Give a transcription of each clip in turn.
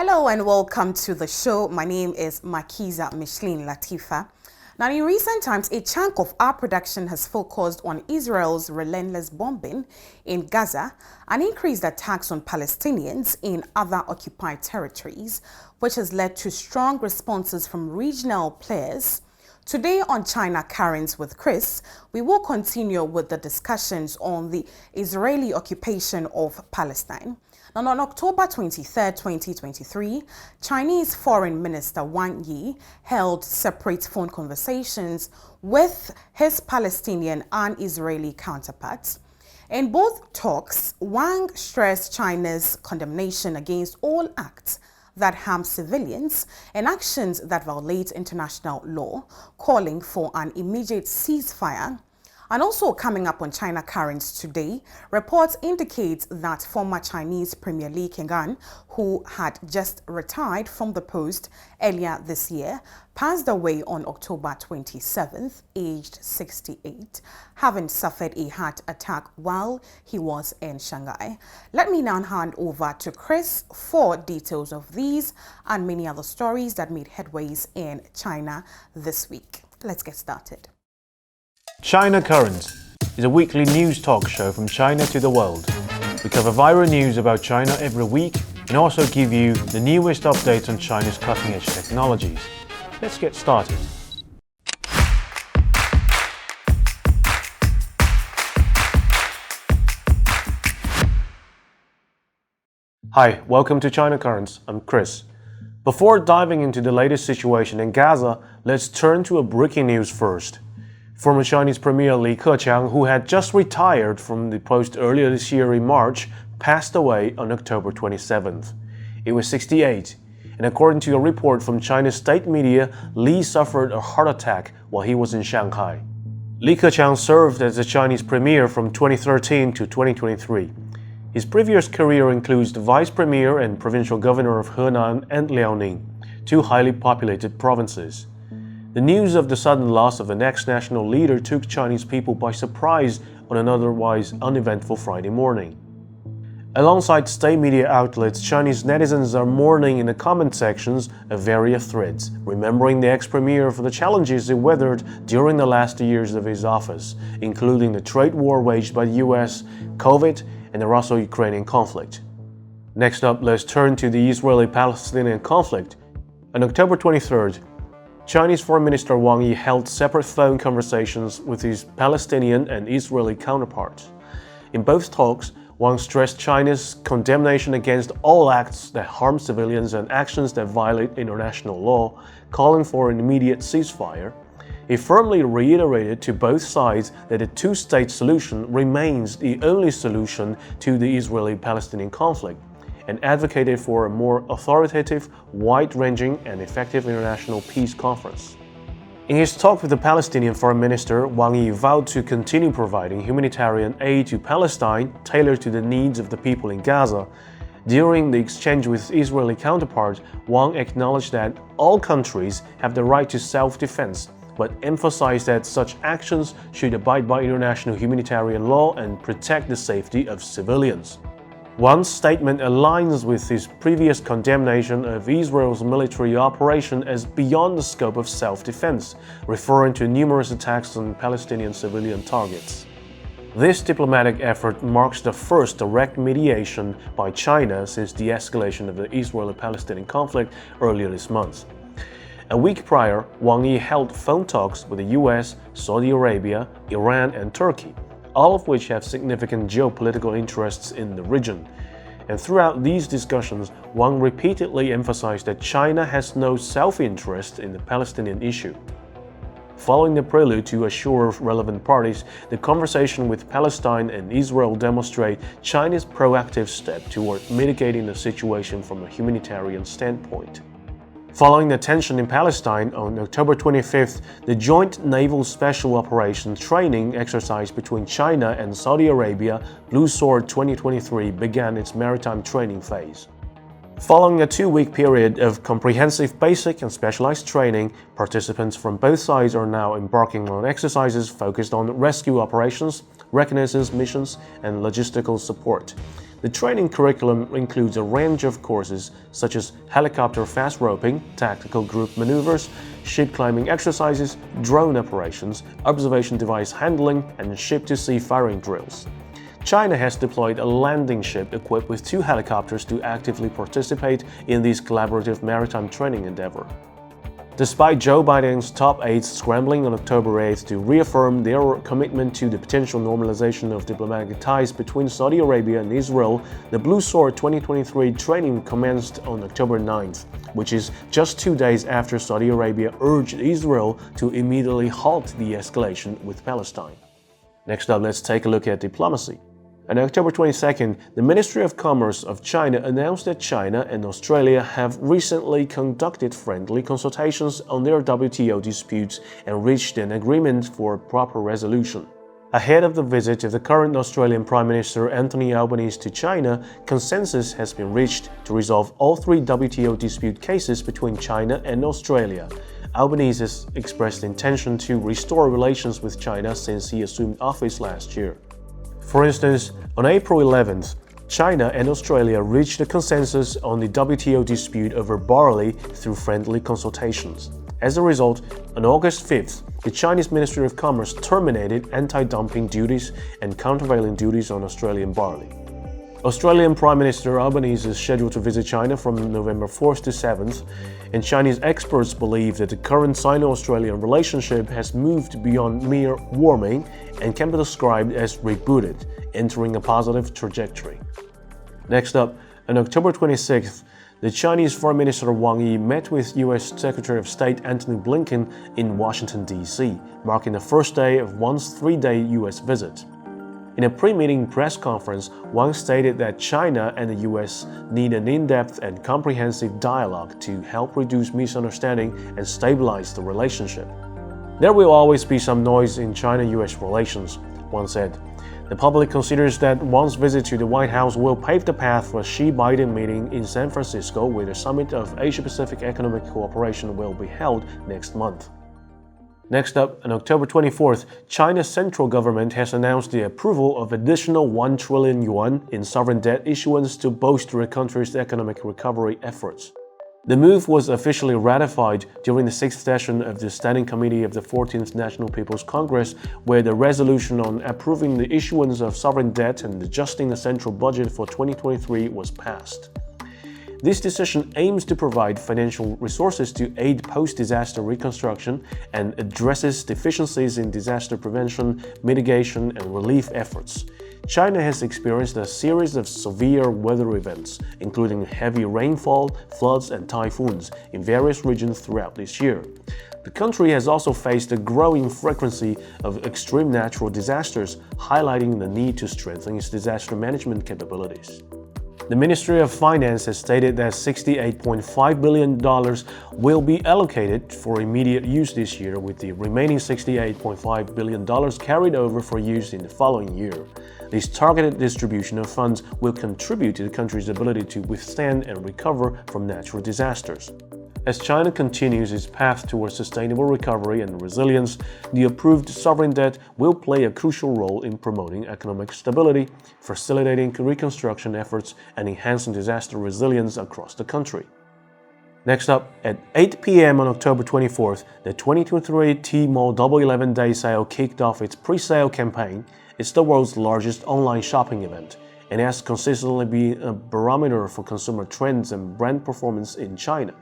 Hello and welcome to the show. My name is Makiza Micheline Latifa. Now, in recent times, a chunk of our production has focused on Israel's relentless bombing in Gaza and increased attacks on Palestinians in other occupied territories, which has led to strong responses from regional players. Today on China Currents with Kris, we will continue with the discussions on the Israeli occupation of Palestine. Now, on October 23, 2023, Chinese Foreign Minister Wang Yi held separate phone conversations with his Palestinian and Israeli counterparts. In both talks, Wang stressed China's condemnation against all acts that harm civilians and actions that violate international law, calling for an immediate ceasefire. And also coming up on China Currents today, reports indicate that former Chinese Premier Li Keqiang, who had just retired from the post earlier this year, passed away on October 27th, aged 68, having suffered a heart attack while he was in Shanghai. Let me now hand over to Kris for details of these and many other stories that made headways in China this week. Let's get started. China Currents is a weekly news talk show from China to the world. We cover viral news about China every week and also give you the newest updates on China's cutting-edge technologies. Let's get started. Hi, welcome to China Currents. I'm Kris. Before diving into the latest situation in Gaza, let's turn to a breaking news first. Former Chinese Premier Li Keqiang, who had just retired from the post earlier this year in March, passed away on October 27th. He was 68, and according to a report from China's state media, Li suffered a heart attack while he was in Shanghai. Li Keqiang served as the Chinese premier from 2013 to 2023. His previous career includes the vice premier and provincial governor of Henan and Liaoning, two highly populated provinces. The news of the sudden loss of an ex-national leader took Chinese people by surprise on an otherwise uneventful Friday morning. Alongside state media outlets, Chinese netizens are mourning in the comment sections of various threads, remembering the ex-premier for the challenges he weathered during the last years of his office, including the trade war waged by the US, COVID, and the Russo-Ukrainian conflict. Next up, let's turn to the Israeli-Palestinian conflict. On October 23rd, Chinese Foreign Minister Wang Yi held separate phone conversations with his Palestinian and Israeli counterparts. In both talks, Wang stressed China's condemnation against all acts that harm civilians and actions that violate international law, calling for an immediate ceasefire. He firmly reiterated to both sides that a two-state solution remains the only solution to the Israeli-Palestinian conflict, and advocated for a more authoritative, wide-ranging and effective international peace conference. In his talk with the Palestinian Foreign Minister, Wang Yi vowed to continue providing humanitarian aid to Palestine tailored to the needs of the people in Gaza. During the exchange with Israeli counterpart, Wang acknowledged that all countries have the right to self-defense, but emphasized that such actions should abide by international humanitarian law and protect the safety of civilians. Wang's statement aligns with his previous condemnation of Israel's military operation as beyond the scope of self-defense, referring to numerous attacks on Palestinian civilian targets. This diplomatic effort marks the first direct mediation by China since the escalation of the Israeli-Palestinian conflict earlier this month. A week prior, Wang Yi held phone talks with the US, Saudi Arabia, Iran, and Turkey, all of which have significant geopolitical interests in the region. And throughout these discussions, Wang repeatedly emphasized that China has no self-interest in the Palestinian issue. Following the prelude to assure relevant parties, the conversation with Palestine and Israel demonstrate China's proactive step toward mitigating the situation from a humanitarian standpoint. Following the tension in Palestine, on October 25th, the Joint Naval Special Operations Training exercise between China and Saudi Arabia, Blue Sword 2023, began its maritime training phase. Following a two-week period of comprehensive basic and specialized training, participants from both sides are now embarking on exercises focused on rescue operations, reconnaissance missions, and logistical support. The training curriculum includes a range of courses such as helicopter fast roping, tactical group maneuvers, ship climbing exercises, drone operations, observation device handling, and ship-to-sea firing drills. China has deployed a landing ship equipped with 2 helicopters to actively participate in this collaborative maritime training endeavor. Despite Joe Biden's top aides scrambling on October 8 to reaffirm their commitment to the potential normalization of diplomatic ties between Saudi Arabia and Israel, the Blue Sword 2023 training commenced on October 9th, which is just 2 days after Saudi Arabia urged Israel to immediately halt the escalation with Palestine. Next up, let's take a look at diplomacy. On October 22nd, the Ministry of Commerce of China announced that China and Australia have recently conducted friendly consultations on their WTO disputes and reached an agreement for proper resolution. Ahead of the visit of the current Australian Prime Minister Anthony Albanese to China, consensus has been reached to resolve all 3 WTO dispute cases between China and Australia. Albanese has expressed intention to restore relations with China since he assumed office last year. For instance, on April 11th, China and Australia reached a consensus on the WTO dispute over barley through friendly consultations. As a result, on August 5th, the Chinese Ministry of Commerce terminated anti-dumping duties and countervailing duties on Australian barley. Australian Prime Minister Albanese is scheduled to visit China from November 4th to 7th, and Chinese experts believe that the current Sino-Australian relationship has moved beyond mere warming and can be described as rebooted, entering a positive trajectory. Next up, on October 26th, the Chinese Foreign Minister Wang met with U.S. Secretary of State Antony Blinken in Washington, D.C., marking the first day of Wang's 3-day U.S. visit. In a pre-meeting press conference, Wang stated that China and the U.S. need an in-depth and comprehensive dialogue to help reduce misunderstanding and stabilize the relationship. There will always be some noise in China-U.S. relations, Wang said. The public considers that Wang's visit to the White House will pave the path for a Xi-Biden meeting in San Francisco, where the Summit of Asia-Pacific Economic Cooperation will be held next month. Next up, on October 24th, China's central government has announced the approval of additional 1 trillion yuan in sovereign debt issuance to bolster the country's economic recovery efforts. The move was officially ratified during the 6th session of the Standing Committee of the 14th National People's Congress, where the resolution on approving the issuance of sovereign debt and adjusting the central budget for 2023 was passed. This decision aims to provide financial resources to aid post-disaster reconstruction and addresses deficiencies in disaster prevention, mitigation, and relief efforts. China has experienced a series of severe weather events, including heavy rainfall, floods, and typhoons in various regions throughout this year. The country has also faced a growing frequency of extreme natural disasters, highlighting the need to strengthen its disaster management capabilities. The Ministry of Finance has stated that $68.5 billion will be allocated for immediate use this year, with the remaining $68.5 billion carried over for use in the following year. This targeted distribution of funds will contribute to the country's ability to withstand and recover from natural disasters. As China continues its path towards sustainable recovery and resilience, the approved sovereign debt will play a crucial role in promoting economic stability, facilitating reconstruction efforts, and enhancing disaster resilience across the country. Next up, at 8 p.m. on October 24th, the 2023 Tmall Double 11 Day Sale kicked off its pre-sale campaign. It's the world's largest online shopping event, and has consistently been a barometer for consumer trends and brand performance in China.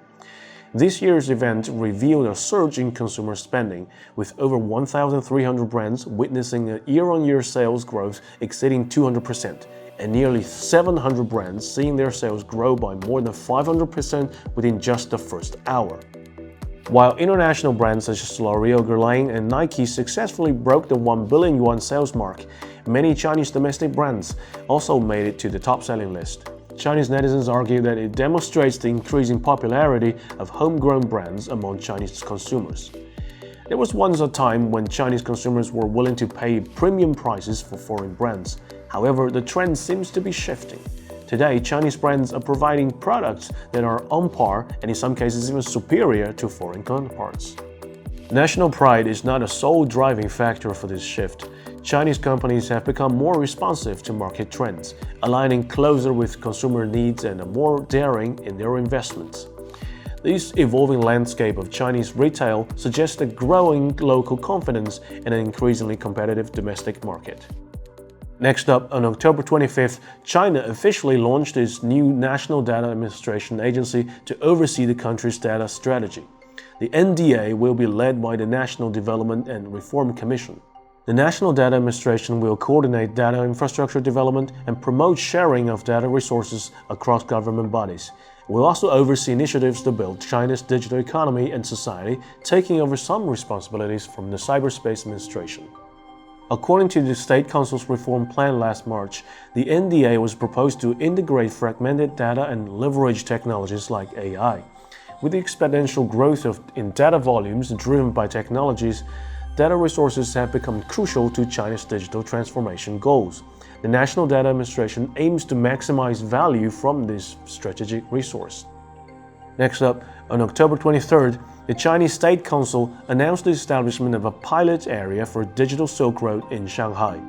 This year's event revealed a surge in consumer spending, with over 1,300 brands witnessing a year-on-year sales growth exceeding 200%, and nearly 700 brands seeing their sales grow by more than 500% within just the first hour. While international brands such as L'Oreal, Guerlain, and Nike successfully broke the 1 billion yuan sales mark, many Chinese domestic brands also made it to the top-selling list. Chinese netizens argue that it demonstrates the increasing popularity of homegrown brands among Chinese consumers. There was once a time when Chinese consumers were willing to pay premium prices for foreign brands. However, the trend seems to be shifting. Today, Chinese brands are providing products that are on par and in some cases even superior to foreign counterparts. National pride is not a sole driving factor for this shift. Chinese companies have become more responsive to market trends, aligning closer with consumer needs and are more daring in their investments. This evolving landscape of Chinese retail suggests a growing local confidence in an increasingly competitive domestic market. Next up, on October 25th, China officially launched its new National Data Administration Agency to oversee the country's data strategy. The NDA will be led by the National Development and Reform Commission. The National Data Administration will coordinate data infrastructure development and promote sharing of data resources across government bodies. It will also oversee initiatives to build China's digital economy and society, taking over some responsibilities from the Cyberspace Administration. According to the State Council's reform plan last March, the NDA was proposed to integrate fragmented data and leverage technologies like AI. With the exponential growth in data volumes driven by technologies, data resources have become crucial to China's digital transformation goals. The National Data Administration aims to maximize value from this strategic resource. Next up, on October 23rd, the Chinese State Council announced the establishment of a pilot area for Digital Silk Road in Shanghai.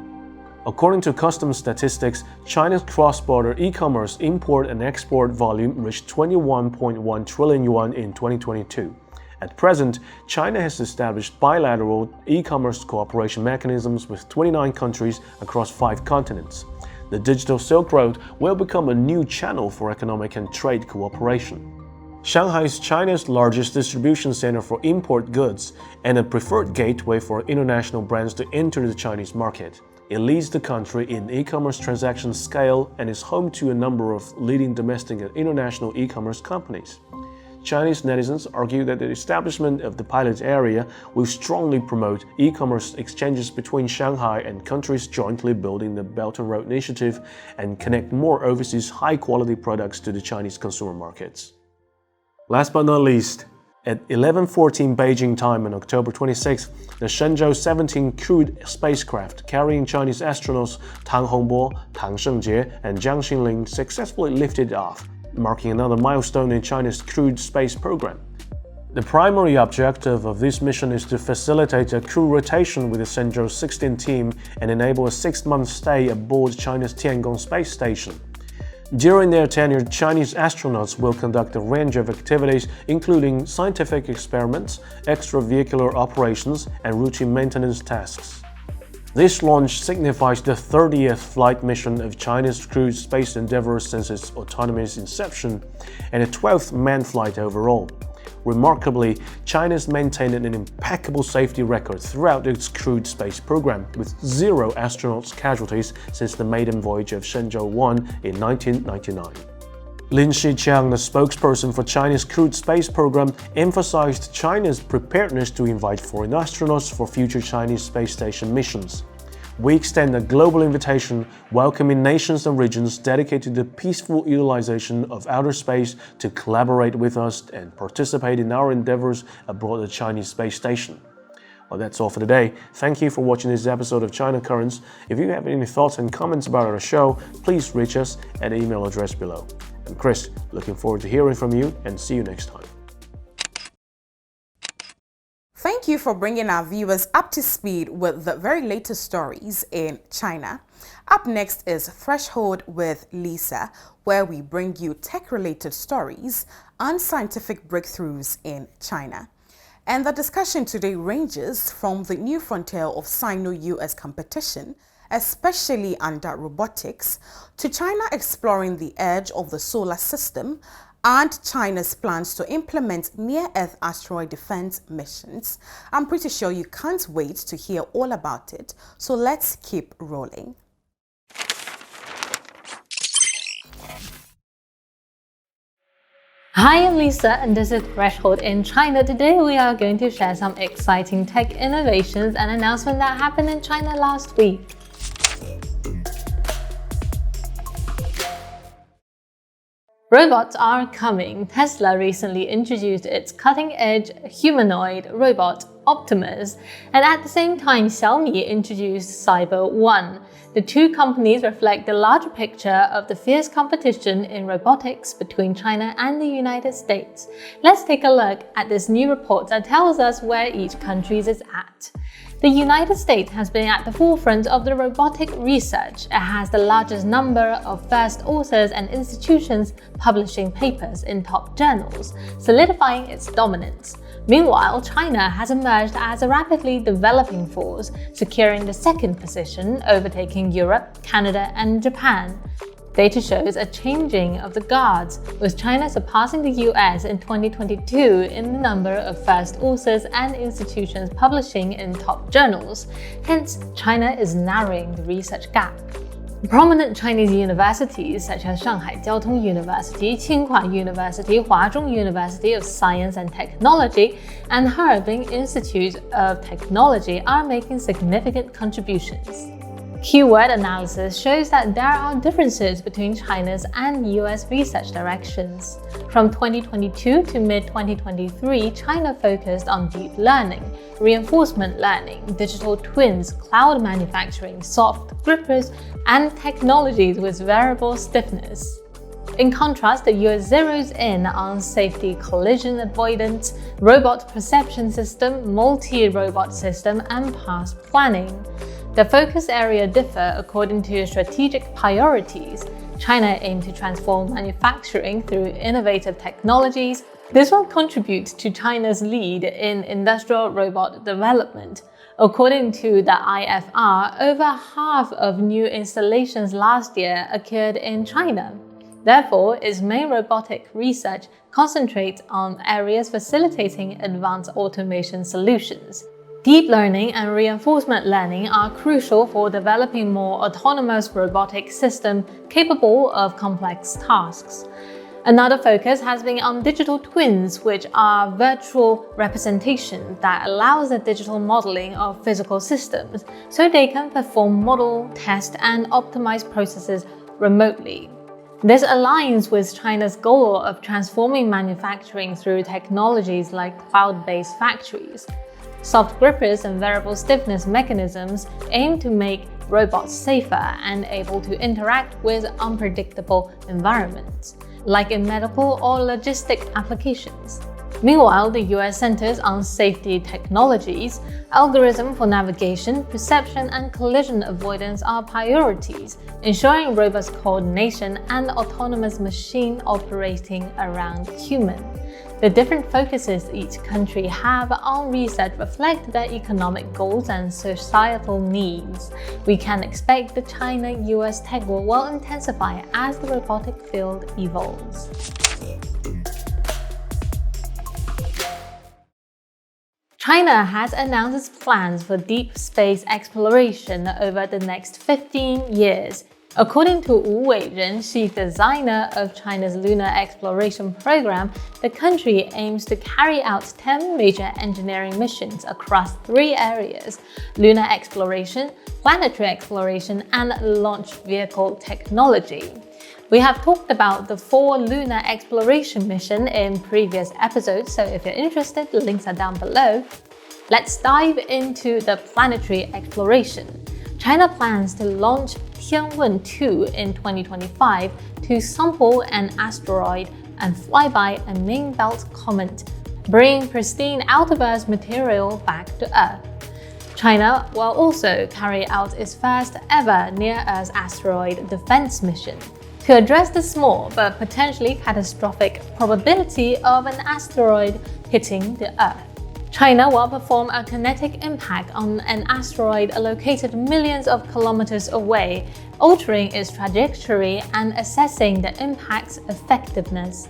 According to customs statistics, China's cross-border e-commerce import and export volume reached 21.1 trillion yuan in 2022. At present, China has established bilateral e-commerce cooperation mechanisms with 29 countries across 5 continents. The Digital Silk Road will become a new channel for economic and trade cooperation. Shanghai is China's largest distribution center for import goods and a preferred gateway for international brands to enter the Chinese market. It leads the country in e-commerce transaction scale and is home to a number of leading domestic and international e-commerce companies. Chinese netizens argue that the establishment of the pilot area will strongly promote e-commerce exchanges between Shanghai and countries jointly building the Belt and Road Initiative and connect more overseas high-quality products to the Chinese consumer markets. Last but not least, at 11:14 Beijing time on October 26, the Shenzhou 17 crewed spacecraft carrying Chinese astronauts Tang Hongbo, Tang Shengjie, and Jiang Xinling successfully lifted off, marking another milestone in China's crewed space program. The primary objective of this mission is to facilitate a crew rotation with the Shenzhou 16 team and enable a 6-month stay aboard China's Tiangong space station. During their tenure, Chinese astronauts will conduct a range of activities including scientific experiments, extravehicular operations, and routine maintenance tasks. This launch signifies the 30th flight mission of China's crewed space endeavor since its autonomous inception, and the 12th manned flight overall. Remarkably, China has maintained an impeccable safety record throughout its crewed space program, with 0 astronauts casualties since the maiden voyage of Shenzhou 1 in 1999. Lin Keqiang, the spokesperson for China's crewed space program, emphasized China's preparedness to invite foreign astronauts for future Chinese space station missions. We extend a global invitation, welcoming nations and regions dedicated to the peaceful utilization of outer space to collaborate with us and participate in our endeavors aboard the Chinese space station. Well, that's all for today. Thank you for watching this episode of China Currents. If you have any thoughts and comments about our show, please reach us at the email address below. I'm Kris, looking forward to hearing from you, and see you next time. Thank you for bringing our viewers up to speed with the very latest stories in China. Up next is Threshold with Lisa, where we bring you tech-related stories and scientific breakthroughs in China. And the discussion today ranges from the new frontier of Sino-US competition, especially under robotics, to China exploring the edge of the solar system and China's plans to implement near-Earth asteroid defense missions. I'm pretty sure you can't wait to hear all about it, so let's keep rolling. Hi, I'm Lisa and this is Threshold in China. Today we are going to share some exciting tech innovations and announcements that happened in China last week. Robots are coming. Tesla recently introduced its cutting-edge humanoid robot, Optimus, and at the same time Xiaomi introduced Cyber One. The two companies reflect the larger picture of the fierce competition in robotics between China and the United States. Let's take a look at this new report that tells us where each country is at. The United States has been at the forefront of the robotic research. It has the largest number of first authors and institutions publishing papers in top journals, solidifying its dominance. Meanwhile, China has emerged as a rapidly developing force, securing the second position, overtaking Europe, Canada, and Japan. Data shows a changing of the guards, with China surpassing the US in 2022 in the number of first authors and institutions publishing in top journals. Hence, China is narrowing the research gap. Prominent Chinese universities such as Shanghai Jiao Tong University, Tsinghua University, Huazhong University of Science and Technology, and Harbin Institute of Technology are making significant contributions. Keyword analysis shows that there are differences between China's and US research directions. From 2022 to mid-2023, China focused on deep learning, reinforcement learning, digital twins, cloud manufacturing, soft grippers, and technologies with variable stiffness. In contrast, the US zeroes in on safety collision avoidance, robot perception system, multi-robot system, and path planning. The focus area differ according to strategic priorities. China aims to transform manufacturing through innovative technologies. This will contribute to China's lead in industrial robot development. According to the IFR, over half of new installations last year occurred in China. Therefore, its main robotic research concentrates on areas facilitating advanced automation solutions. Deep learning and reinforcement learning are crucial for developing more autonomous robotic systems capable of complex tasks. Another focus has been on digital twins, which are virtual representations that allows the digital modeling of physical systems so they can perform model, test, and optimize processes remotely. This aligns with China's goal of transforming manufacturing through technologies like cloud-based factories. Soft grippers and variable stiffness mechanisms aim to make robots safer and able to interact with unpredictable environments, like in medical or logistic applications. Meanwhile, the US centers on safety technologies. Algorithm for navigation, perception, and collision avoidance are priorities, ensuring robust coordination and autonomous machine operating around human. The different focuses each country have on research reflect their economic goals and societal needs. We can expect the China-US tech war will intensify as the robotic field evolves. China has announced its plans for deep space exploration over the next 15 years. According to Wu Weizhen, chief designer of China's lunar exploration program, the country aims to carry out 10 major engineering missions across 3 areas: lunar exploration, planetary exploration, and launch vehicle technology. We have talked about the 4 lunar exploration missions in previous episodes, so if you're interested, the links are down below. Let's dive into the planetary exploration. China plans to launch Tianwen-2 in 2025 to sample an asteroid and fly by a main belt comet, bringing pristine out-of-Earth material back to Earth. China will also carry out its first ever near-Earth asteroid defense mission to address the small but potentially catastrophic probability of an asteroid hitting the Earth. China will perform a kinetic impact on an asteroid located millions of kilometers away, altering its trajectory and assessing the impact's effectiveness.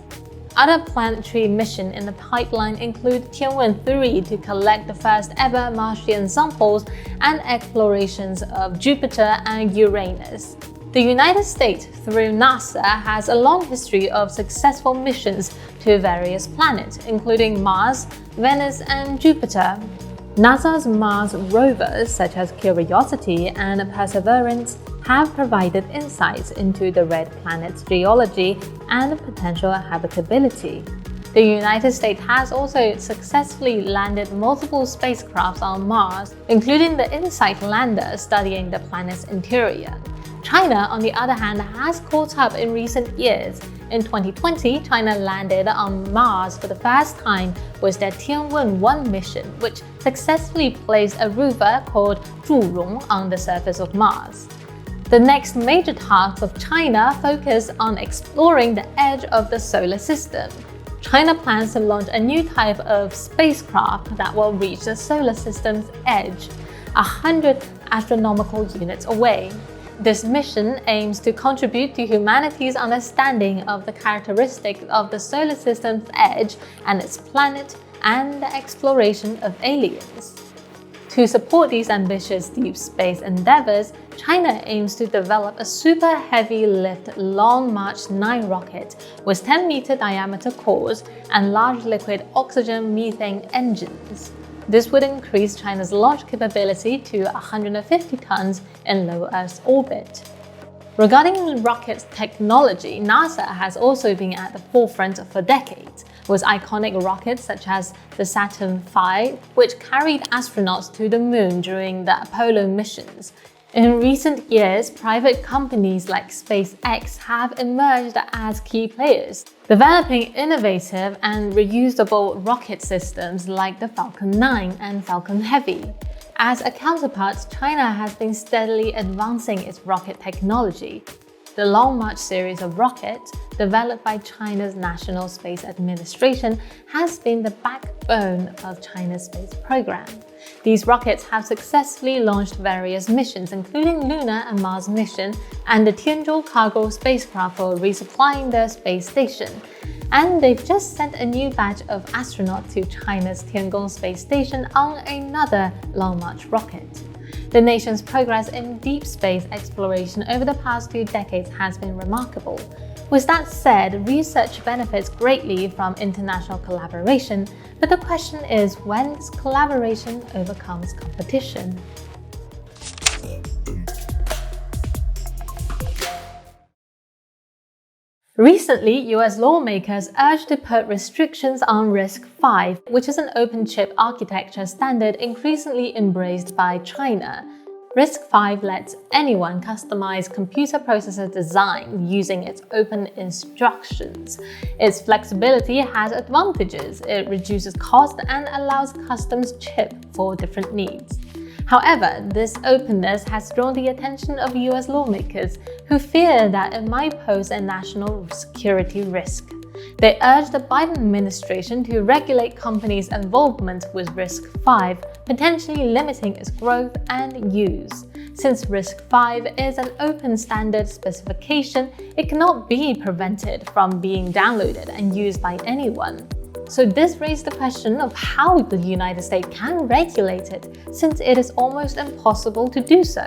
Other planetary missions in the pipeline include Tianwen-3 to collect the first ever Martian samples and explorations of Jupiter and Uranus. The United States, through NASA, has a long history of successful missions to various planets, including Mars, Venus, and Jupiter. NASA's Mars rovers, such as Curiosity and Perseverance, have provided insights into the red planet's geology and potential habitability. The United States has also successfully landed multiple spacecraft on Mars, including the InSight lander studying the planet's interior. China, on the other hand, has caught up in recent years. In 2020, China landed on Mars for the first time with their Tianwen-1 mission, which successfully placed a rover called Zhurong on the surface of Mars. The next major task of China focused on exploring the edge of the solar system. China plans to launch a new type of spacecraft that will reach the solar system's edge, 100 astronomical units away. This mission aims to contribute to humanity's understanding of the characteristics of the solar system's edge and its planet and the exploration of aliens. To support these ambitious deep space endeavors, China aims to develop a super heavy lift Long March 9 rocket with 10-meter diameter cores and large liquid oxygen methane engines. This would increase China's launch capability to 150 tons in low Earth orbit. Regarding rocket technology, NASA has also been at the forefront for decades, with iconic rockets such as the Saturn V, which carried astronauts to the moon during the Apollo missions. In recent years, private companies like SpaceX have emerged as key players, developing innovative and reusable rocket systems like the Falcon 9 and Falcon Heavy. As a counterpart, China has been steadily advancing its rocket technology. The Long March series of rockets, developed by China's National Space Administration, has been the backbone of China's space program. These rockets have successfully launched various missions, including Lunar and Mars mission, and the Tianzhou cargo spacecraft for resupplying their space station. And they've just sent a new batch of astronauts to China's Tiangong space station on another Long March rocket. The nation's progress in deep space exploration over the past 2 decades has been remarkable. With that said, research benefits greatly from international collaboration, but the question is when this collaboration overcomes competition. Recently, US lawmakers urged to put restrictions on RISC-V, which is an open chip architecture standard increasingly embraced by China. RISC-V lets anyone customize computer processor design using its open instructions. Its flexibility has advantages. It reduces cost and allows custom chip for different needs. However, this openness has drawn the attention of US lawmakers who fear that it might pose a national security risk. They urge the Biden administration to regulate companies' involvement with RISC-V, potentially limiting its growth and use. Since RISC-V is an open standard specification, it cannot be prevented from being downloaded and used by anyone. So this raised the question of how the United States can regulate it, since it is almost impossible to do so.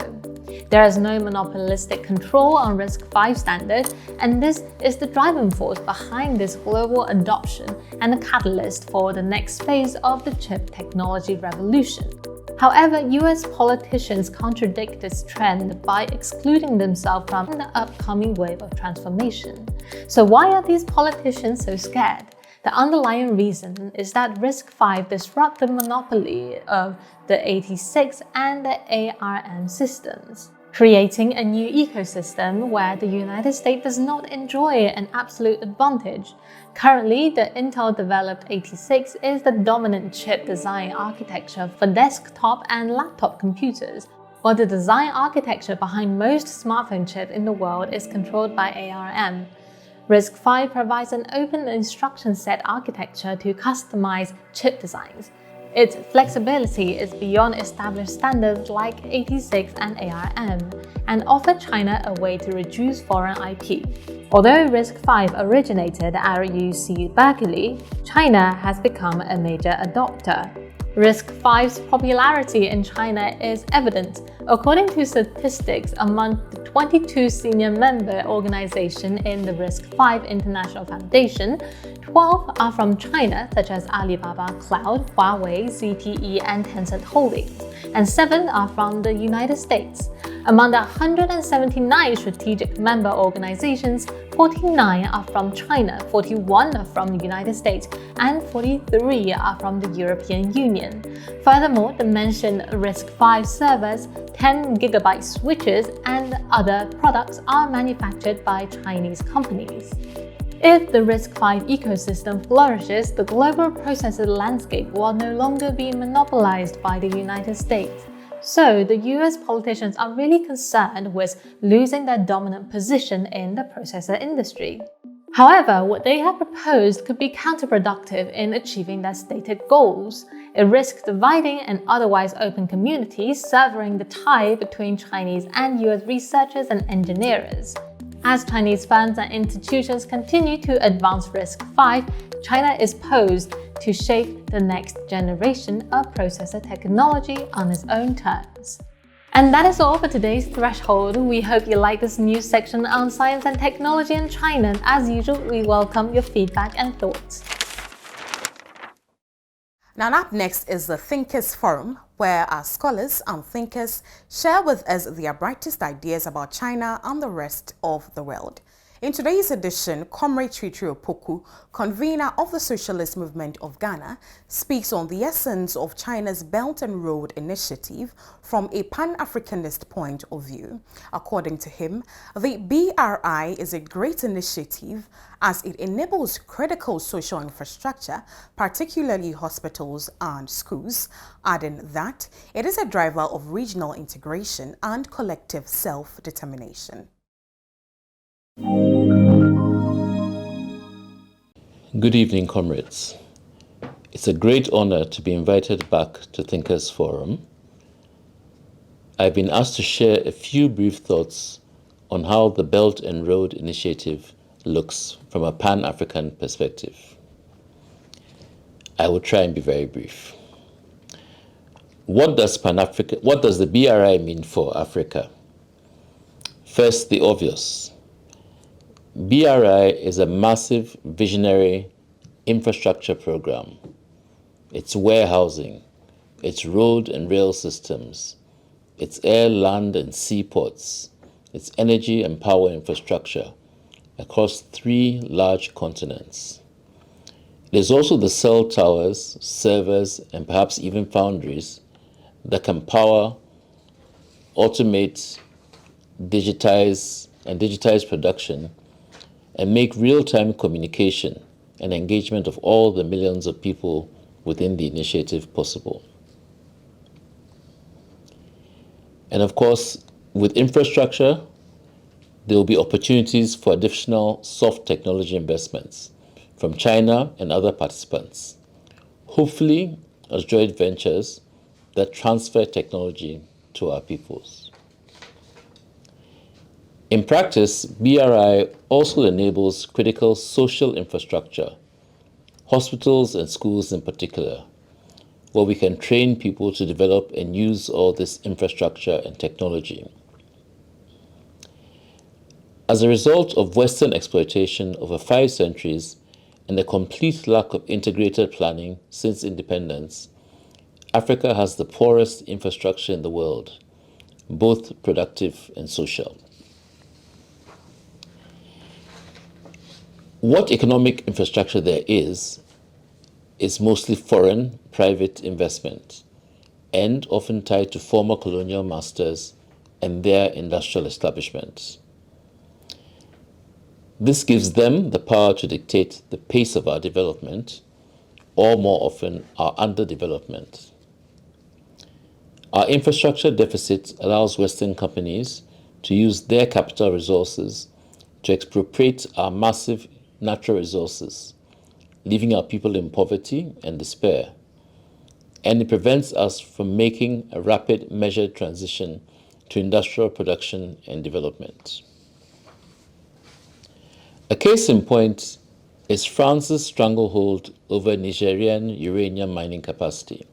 There is no monopolistic control on RISC-V standard, and this is the driving force behind this global adoption and a catalyst for the next phase of the chip technology revolution. However, US politicians contradict this trend by excluding themselves from the upcoming wave of transformation. So why are these politicians so scared? The underlying reason is that RISC-V disrupts the monopoly of the 86 and the ARM systems, creating a new ecosystem where the United States does not enjoy an absolute advantage. Currently, the Intel-developed 86 is the dominant chip design architecture for desktop and laptop computers, while the design architecture behind most smartphone chips in the world is controlled by ARM. RISC-V provides an open instruction set architecture to customize chip designs. Its flexibility is beyond established standards like 86 and ARM, and offers China a way to reduce foreign IP. Although RISC-V originated at UC Berkeley, China has become a major adopter. RISC-V's popularity in China is evident. According to statistics among the 22 senior member organizations in the RISC-V International Foundation, 12 are from China, such as Alibaba Cloud, Huawei, ZTE, and Tencent Holdings, and 7 are from the United States. Among the 179 strategic member organizations, 49 are from China, 41 are from the United States, and 43 are from the European Union. Furthermore, the mentioned RISC-V servers, 10GB switches, and other products are manufactured by Chinese companies. If the RISC-V ecosystem flourishes, the global processor landscape will no longer be monopolized by the United States. So the US politicians are really concerned with losing their dominant position in the processor industry. However, what they have proposed could be counterproductive in achieving their stated goals. It risks dividing an otherwise open community, severing the tie between Chinese and US researchers and engineers. As Chinese firms and institutions continue to advance RISC-V, China is posed to shape the next generation of processor technology on its own terms. And that is all for today's Threshold. We hope you like this news section on science and technology in China. And as usual, we welcome your feedback and thoughts. Now up next is the Thinkest Forum, where our scholars and thinkers share with us their brightest ideas about China and the rest of the world. In today's edition, Comrade Kyeretwie Opoku, convener of the Socialist Movement of Ghana, speaks on the essence of China's Belt and Road Initiative from a Pan-Africanist point of view. According to him, the BRI is a great initiative as it enables critical social infrastructure, particularly hospitals and schools, adding that it is a driver of regional integration and collective self-determination. Good evening, comrades. It's a great honor to be invited back to Thinkest Forum. I've been asked to share a few brief thoughts on how the Belt and Road Initiative looks from a Pan-African perspective. I will try and be very brief. What does the BRI mean for Africa? First, the obvious. BRI is a massive visionary infrastructure program. It's warehousing, its road and rail systems, its air, land and sea ports, its energy and power infrastructure across 3 large continents. It is also the cell towers, servers and perhaps even foundries that can power, automate, digitize production and make real-time communication and engagement of all the millions of people within the initiative possible. And of course, with infrastructure, there will be opportunities for additional soft technology investments from China and other participants, hopefully as joint ventures that transfer technology to our peoples. In practice, BRI also enables critical social infrastructure, hospitals and schools in particular, where we can train people to develop and use all this infrastructure and technology. As a result of Western exploitation over 5 centuries and a complete lack of integrated planning since independence, Africa has the poorest infrastructure in the world, both productive and social. What economic infrastructure there is mostly foreign private investment and often tied to former colonial masters and their industrial establishments. This gives them the power to dictate the pace of our development, or more often, our underdevelopment. Our infrastructure deficit allows Western companies to use their capital resources to expropriate our massive natural resources, leaving our people in poverty and despair. And it prevents us from making a rapid, measured transition to industrial production and development. A case in point is France's stranglehold over Nigerian uranium mining capacity.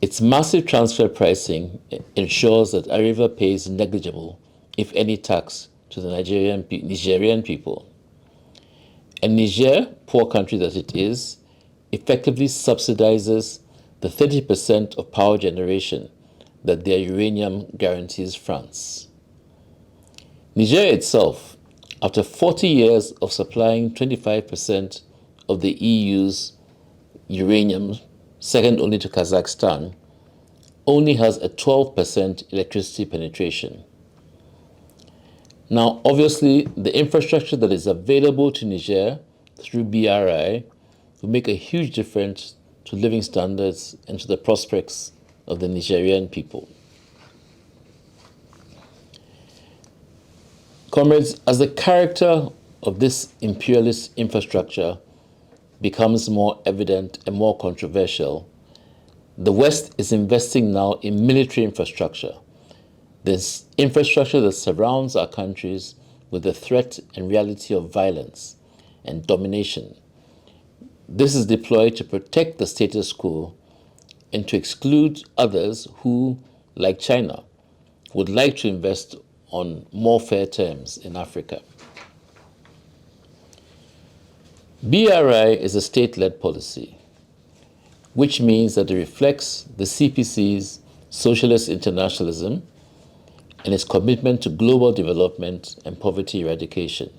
Its massive transfer pricing ensures that Areva pays negligible, if any, tax to the Nigerian people. And Niger, poor country that it is, effectively subsidizes the 30% of power generation that their uranium guarantees France. Niger itself, after 40 years of supplying 25% of the EU's uranium, second only to Kazakhstan, only has a 12% electricity penetration. Now, obviously, the infrastructure that is available to Niger through BRI will make a huge difference to living standards and to the prospects of the Nigerian people. Comrades, as the character of this imperialist infrastructure becomes more evident and more controversial, the West is investing now in military infrastructure. This infrastructure that surrounds our countries with the threat and reality of violence and domination. This is deployed to protect the status quo and to exclude others who, like China, would like to invest on more fair terms in Africa. BRI is a state-led policy, which means that it reflects the CPC's socialist internationalism and its commitment to global development and poverty eradication.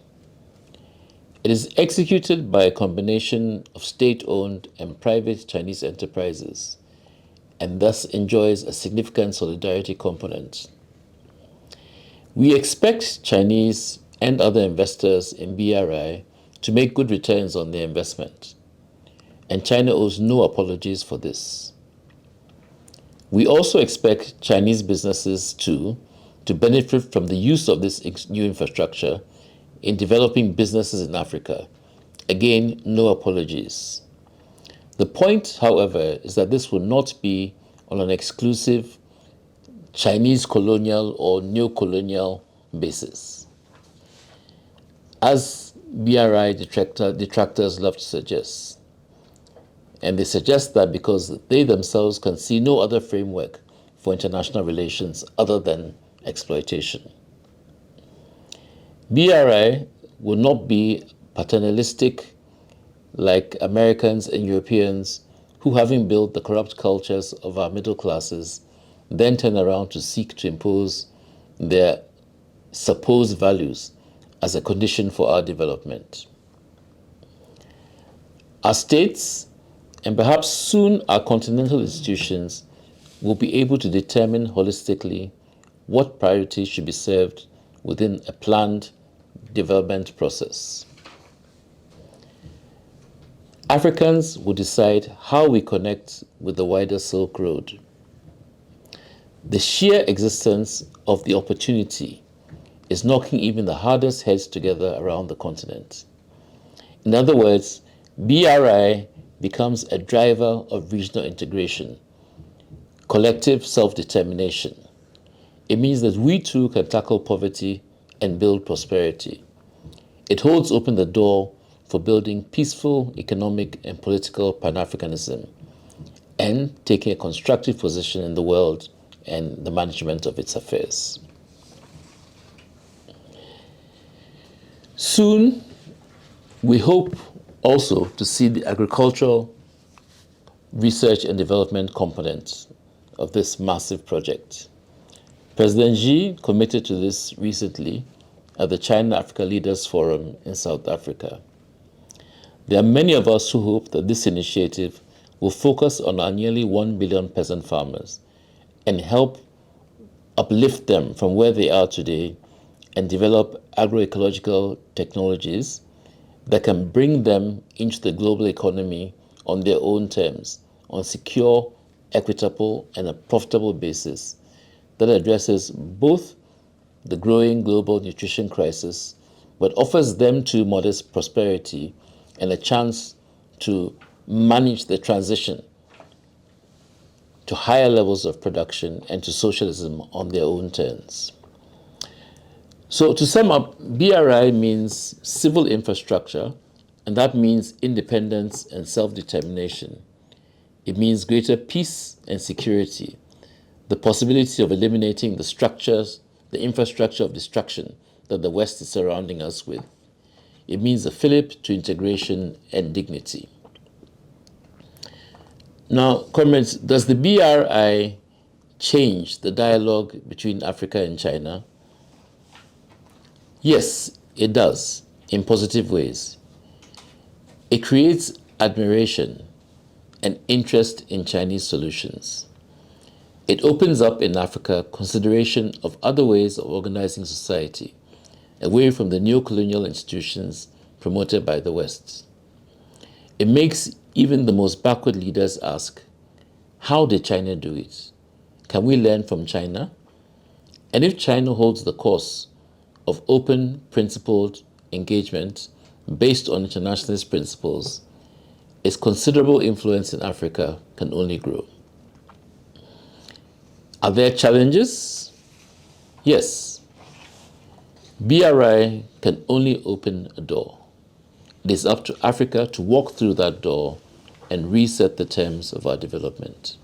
It is executed by a combination of state-owned and private Chinese enterprises, and thus enjoys a significant solidarity component. We expect Chinese and other investors in BRI to make good returns on their investment, and China owes no apologies for this. We also expect Chinese businesses to benefit from the use of this new infrastructure in developing businesses in Africa. Again, no apologies. The point, however, is that this will not be on an exclusive Chinese colonial or neo-colonial basis, as BRI detractors love to suggest. And they suggest that because they themselves can see no other framework for international relations other than exploitation. BRI will not be paternalistic like Americans and Europeans who, having built the corrupt cultures of our middle classes, then turn around to seek to impose their supposed values as a condition for our development. Our states, and perhaps soon our continental institutions, will be able to determine holistically what priorities should be served within a planned development process. Africans will decide how we connect with the wider Silk Road. The sheer existence of the opportunity is knocking even the hardest heads together around the continent. In other words, BRI becomes a driver of regional integration, collective self-determination. It means that we too can tackle poverty and build prosperity. It holds open the door for building peaceful economic and political Pan-Africanism and taking a constructive position in the world and the management of its affairs. Soon, we hope also to see the agricultural research and development component of this massive project. President Xi committed to this recently at the China-Africa Leaders Forum in South Africa. There are many of us who hope that this initiative will focus on our nearly 1 billion peasant farmers and help uplift them from where they are today and develop agroecological technologies that can bring them into the global economy on their own terms, on secure, equitable, and a profitable basis that addresses both the growing global nutrition crisis, but offers them too modest prosperity and a chance to manage the transition to higher levels of production and to socialism on their own terms. So to sum up, BRI means civil infrastructure, and that means independence and self-determination. It means greater peace and security, the possibility of eliminating the structures, the infrastructure of destruction that the West is surrounding us with. It means a fillip to integration and dignity. Now, comrades, does the BRI change the dialogue between Africa and China? Yes, it does, in positive ways. It creates admiration and interest in Chinese solutions. It opens up in Africa consideration of other ways of organizing society, away from the neo-colonial institutions promoted by the West. It makes even the most backward leaders ask, how did China do it? Can we learn from China? And if China holds the course of open, principled engagement based on internationalist principles, its considerable influence in Africa can only grow. Are there challenges? Yes. BRI can only open a door. It is up to Africa to walk through that door and reset the terms of our development.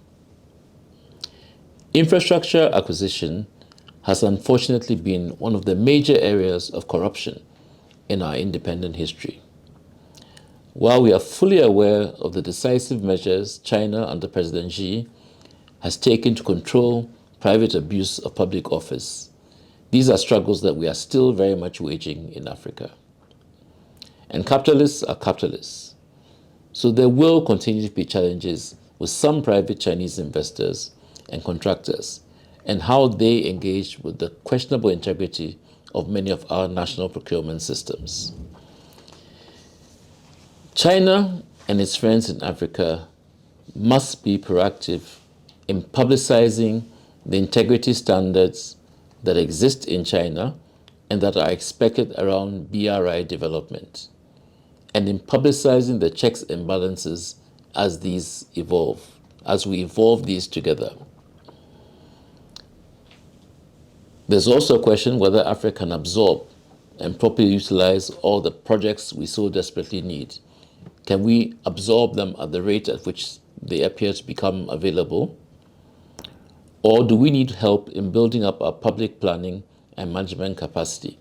Infrastructure acquisition has unfortunately been one of the major areas of corruption in our independent history. While we are fully aware of the decisive measures China under President Xi has taken to control private abuse of public office, these are struggles that we are still very much waging in Africa. And capitalists are capitalists. So there will continue to be challenges with some private Chinese investors and contractors and how they engage with the questionable integrity of many of our national procurement systems. China and its friends in Africa must be proactive in publicizing the integrity standards that exist in China and that are expected around BRI development, and in publicizing the checks and balances as these evolve, as we evolve these together. There's also a question whether Africa can absorb and properly utilize all the projects we so desperately need. Can we absorb them at the rate at which they appear to become available? Or do we need help in building up our public planning and management capacity?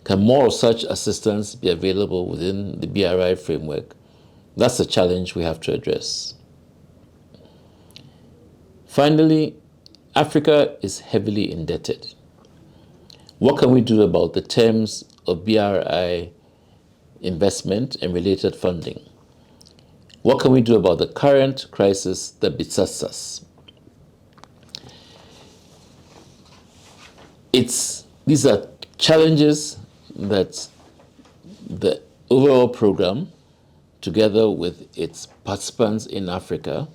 Can more of such assistance be available within the BRI framework? That's a challenge we have to address. Finally, Africa is heavily indebted. What can we do about the terms of BRI investment and related funding? What can we do about the current crisis that besets us? These are challenges that the overall program, together with its participants in Africa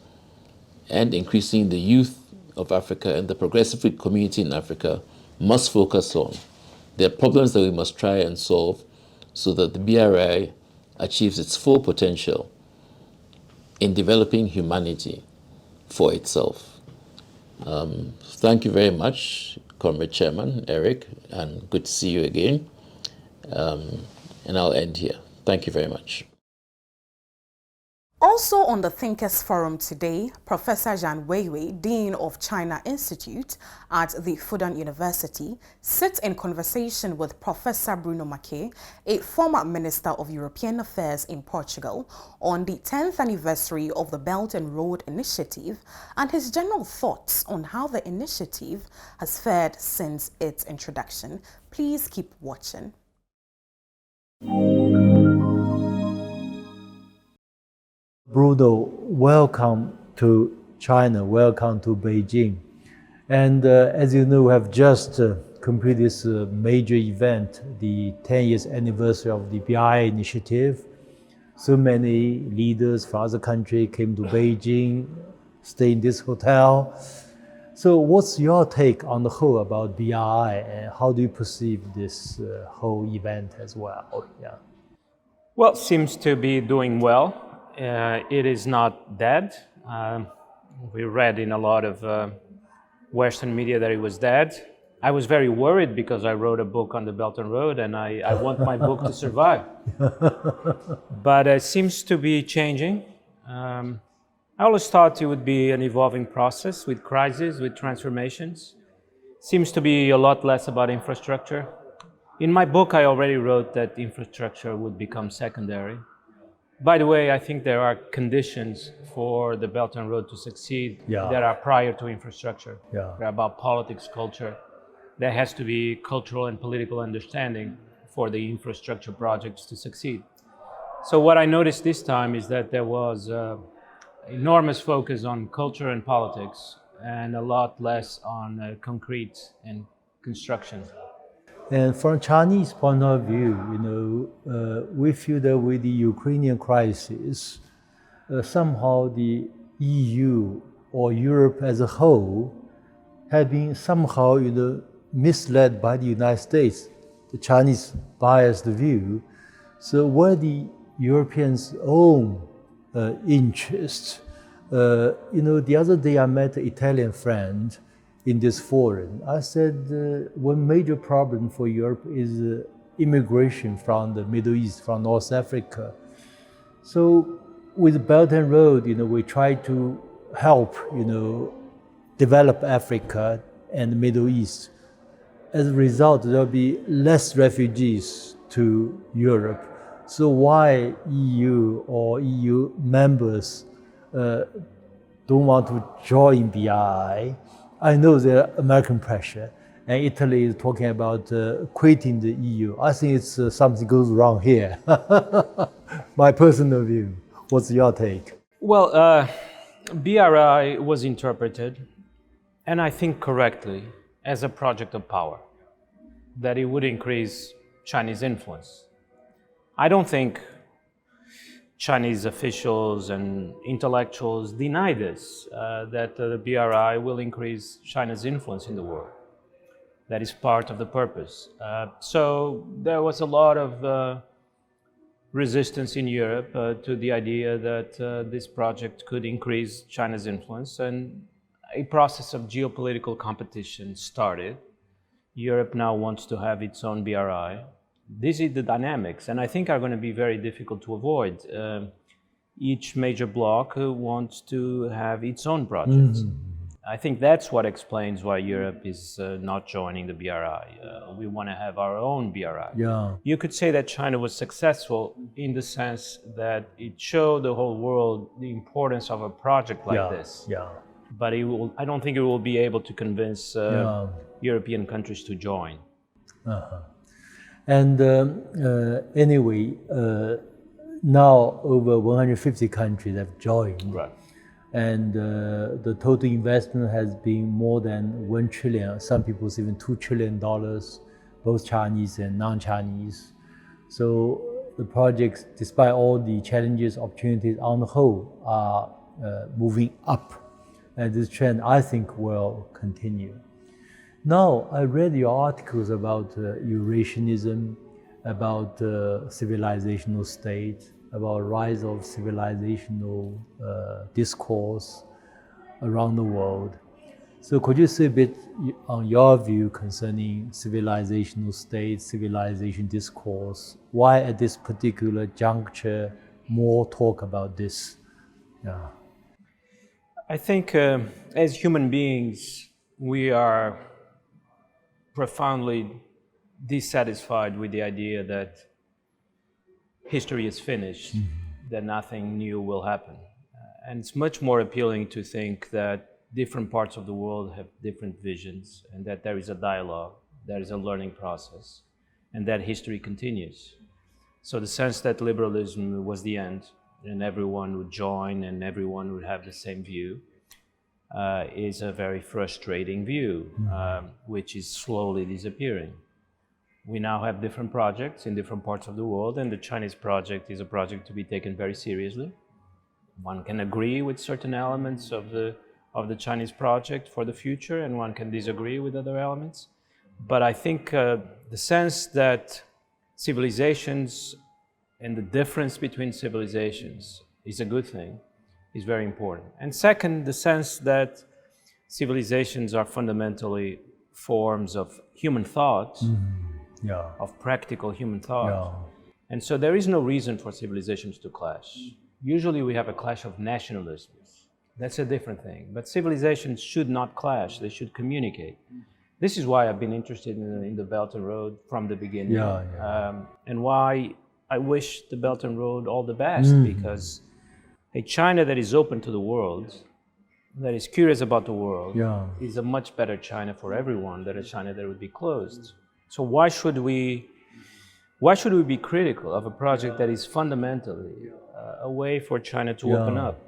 and increasing the youth of Africa and the progressive community in Africa, must focus on. There are problems that we must try and solve so that the BRI achieves its full potential in developing humanity for itself. Thank you very much, Comrade Chairman Eric, and good to see you again. And I'll end here. Thank you very much. Also on the Thinkest Forum today, Professor Zhang Weiwei, Dean of China Institute at the Fudan University, sits in conversation with Professor Bruno Marcaes, a former Minister of European Affairs in Portugal, on the 10th anniversary of the Belt and Road Initiative and his general thoughts on how the initiative has fared since its introduction. Please keep watching. Bruno, welcome to China, welcome to Beijing. And as you know, we have just completed this major event, the 10 years anniversary of the BRI initiative. So many leaders from other countries came to Beijing, stay in this hotel. So what's your take on the whole about BRI and how do you perceive this whole event as well? Yeah. Well, seems to be doing well. It is not dead. We read in a lot of Western media that it was dead. I was very worried because I wrote a book on the Belt and Road and I want my book to survive. But it seems to be changing. I always thought it would be an evolving process with crises, with transformations. Seems to be a lot less about infrastructure. In my book, I already wrote that infrastructure would become secondary. By the way, I think there are conditions for the Belt and Road to succeed that are prior to infrastructure. They're about politics, culture. There has to be cultural and political understanding for the infrastructure projects to succeed. So what I noticed this time is that there was enormous focus on culture and politics and a lot less on concrete and construction. And from Chinese point of view, we feel that with the Ukrainian crisis, somehow the EU or Europe as a whole have been somehow misled by the United States. The Chinese biased view. So where the Europeans' own interests, the other day I met an Italian friend in this forum. I said one major problem for Europe is immigration from the Middle East, from North Africa. So with Belt and Road, we try to help, develop Africa and the Middle East. As a result, there'll be less refugees to Europe. So why EU or EU members don't want to join BRI? I know there are American pressure, and Italy is talking about quitting the EU. I think it's something goes wrong here. My personal view. What's your take? Well, BRI was interpreted, and I think correctly, as a project of power, that it would increase Chinese influence. I don't think Chinese officials and intellectuals deny this, that the BRI will increase China's influence in the world. That is part of the purpose. So there was a lot of resistance in Europe to the idea that this project could increase China's influence, and a process of geopolitical competition started. Europe now wants to have its own BRI. These are the dynamics, and I think are going to be very difficult to avoid. Each major bloc wants to have its own projects. I think that's what explains why Europe is not joining the BRI. We want to have our own BRI. Yeah. You could say that China was successful in the sense that it showed the whole world the importance of a project like this. Yeah. But I don't think it will be able to convince European countries to join. And anyway, now over 150 countries have joined. Right. And the total investment has been more than 1 trillion, some people say even $2 trillion, both Chinese and non-Chinese. So the projects, despite all the challenges, opportunities on the whole, are moving up. And this trend, I think, will continue. Now, I read your articles about Eurasianism, about civilizational state, about rise of civilizational discourse around the world. So could you say a bit on your view concerning civilizational state, civilization discourse? Why at this particular juncture more talk about this? Yeah. I think as human beings, we are profoundly dissatisfied with the idea that history is finished, that nothing new will happen. And it's much more appealing to think that different parts of the world have different visions, and that there is a dialogue, there is a learning process, and that history continues. So the sense that liberalism was the end, and everyone would join and everyone would have the same view, is a very frustrating view, which is slowly disappearing. We now have different projects in different parts of the world, and the Chinese project is a project to be taken very seriously. One can agree with certain elements of the Chinese project for the future, and one can disagree with other elements. But I think the sense that civilizations and the difference between civilizations is a good thing is very important. And second, the sense that civilizations are fundamentally forms of human thought, of practical human thought. And so there is no reason for civilizations to clash. Usually we have a clash of nationalisms. That's a different thing. But civilizations should not clash, they should communicate. This is why I've been interested in the Belt and Road from the beginning. And why I wish the Belt and Road all the best, because a China that is open to the world, that is curious about the world, is a much better China for everyone than a China that would be closed. So why should we be critical of a project that is fundamentally a way for China to open up?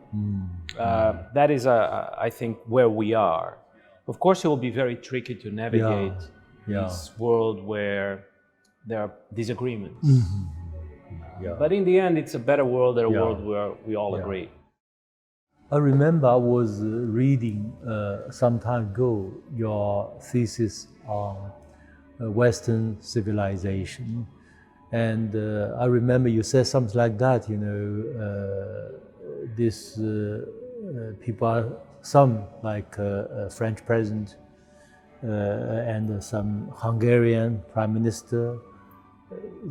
That is, I think, where we are. Of course, it will be very tricky to navigate this world where there are disagreements. Yeah. But in the end, it's a better world than a world where we all agree. I remember I was reading some time ago your thesis on Western civilization, and I remember you said something like that. This people are some like French president and some Hungarian prime minister.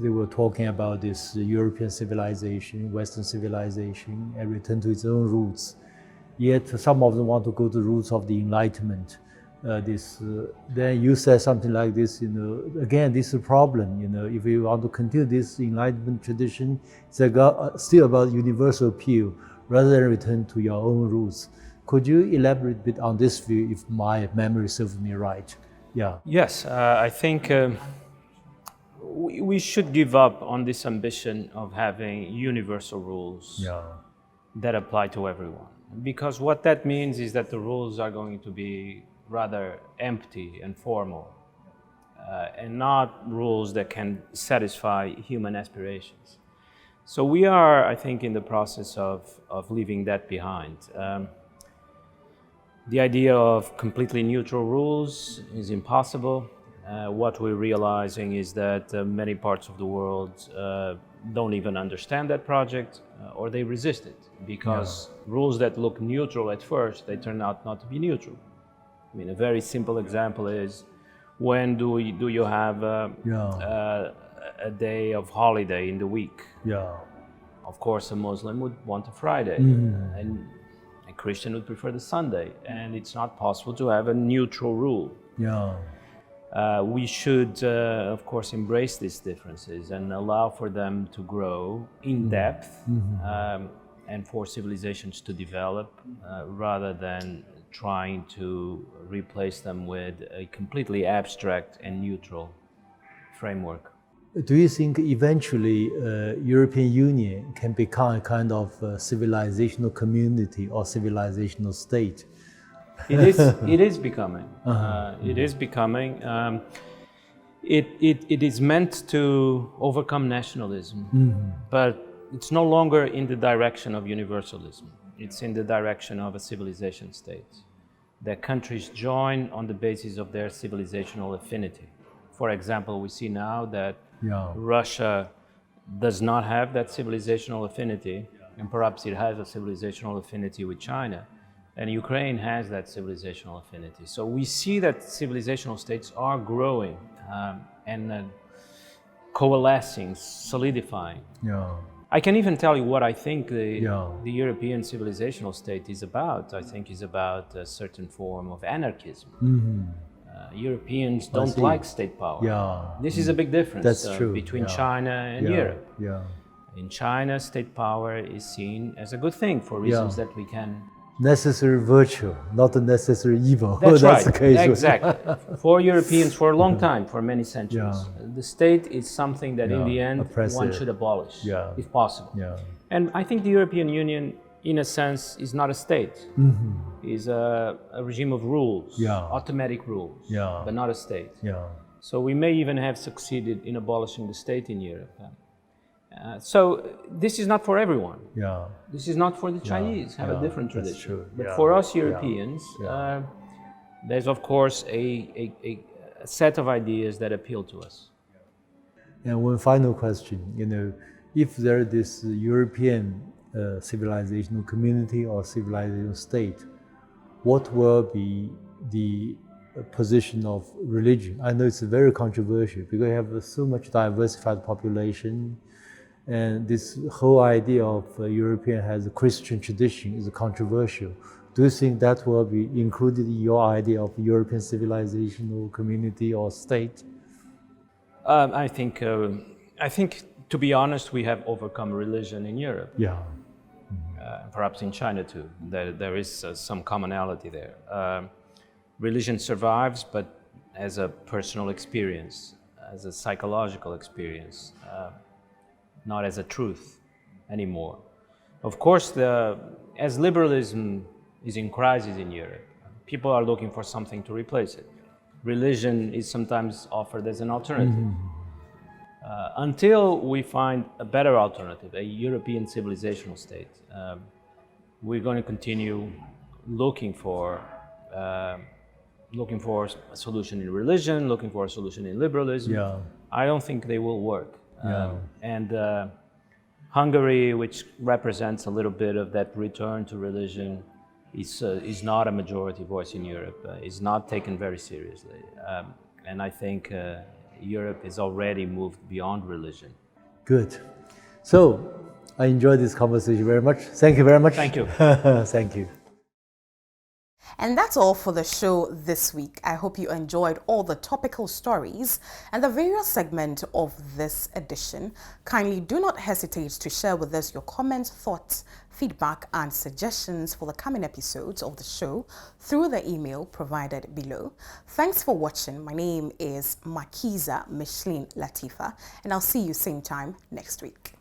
They were talking about this European civilization, Western civilization, and return to its own roots. Yet some of them want to go to the roots of the Enlightenment. Then you said something like this. Again, this is a problem. If you want to continue this Enlightenment tradition, it's still about universal appeal rather than return to your own roots. Could you elaborate a bit on this view, if my memory serves me right? Yeah. Yes, I think we should give up on this ambition of having universal rules that apply to everyone. Because what that means is that the rules are going to be rather empty and formal, and not rules that can satisfy human aspirations. So we are, I think, in the process of leaving that behind. The idea of completely neutral rules is impossible. What we're realizing is that many parts of the world don't even understand that project, or they resist it, because rules that look neutral at first, they turn out not to be neutral. I mean, a very simple example is, when do you have a day of holiday in the week? Of course, a Muslim would want a Friday, and a Christian would prefer the Sunday, and it's not possible to have a neutral rule. We should, of course, embrace these differences and allow for them to grow in depth, and for civilizations to develop, rather than trying to replace them with a completely abstract and neutral framework. Do you think eventually European Union can become a kind of civilizational community or civilizational state? It is becoming. It is becoming. It is meant to overcome nationalism, but it's no longer in the direction of universalism. It's in the direction of a civilization state, that countries join on the basis of their civilizational affinity. For example, we see now that Russia does not have that civilizational affinity, and perhaps it has a civilizational affinity with China, and Ukraine has that civilizational affinity. So we see that civilizational states are growing and coalescing, solidifying. I can even tell you what I think the European civilizational state is about. I think it's about a certain form of anarchism. Europeans don't like state power. This is a big difference between China and Europe. In China, state power is seen as a good thing for reasons that we can... Necessary virtue, not a necessary evil. That's right, the case. Exactly. For Europeans, for a long time, for many centuries, the state is something that in the end one should abolish, if possible. And I think the European Union, in a sense, is not a state. Is a regime of rules, automatic rules, but not a state. So we may even have succeeded in abolishing the state in Europe. So this is not for everyone. This is not for the Chinese, have a different tradition. But for us Europeans, there's of course a set of ideas that appeal to us. And one final question, if there is this European civilizational community or civilizational state, what will be the position of religion? I know it's very controversial because you have so much diversified population, and this whole idea of European has a Christian tradition is controversial. Do you think that will be included in your idea of European civilizational community or state? I think, to be honest, we have overcome religion in Europe. Perhaps in China too. There is some commonality there. Religion survives, but as a personal experience, as a psychological experience, not as a truth anymore. Of course, as liberalism is in crisis in Europe, people are looking for something to replace it. religion is sometimes offered as an alternative. Until we find a better alternative, a European civilizational state, we're going to continue looking for a solution in religion, looking for a solution in liberalism. Yeah. I don't think they will work. Yeah. And Hungary, which represents a little bit of that return to religion, is not a majority voice in Europe, is not taken very seriously. And I think Europe has already moved beyond religion. Good. So, I enjoyed this conversation very much. Thank you very much. Thank you. Thank you. And that's all for the show this week. I hope you enjoyed all the topical stories and the various segments of this edition. Kindly do not hesitate to share with us your comments, thoughts, feedback, and suggestions for the coming episodes of the show through the email provided below. Thanks for watching. My name is Makiza Micheline Latifa, and I'll see you same time next week.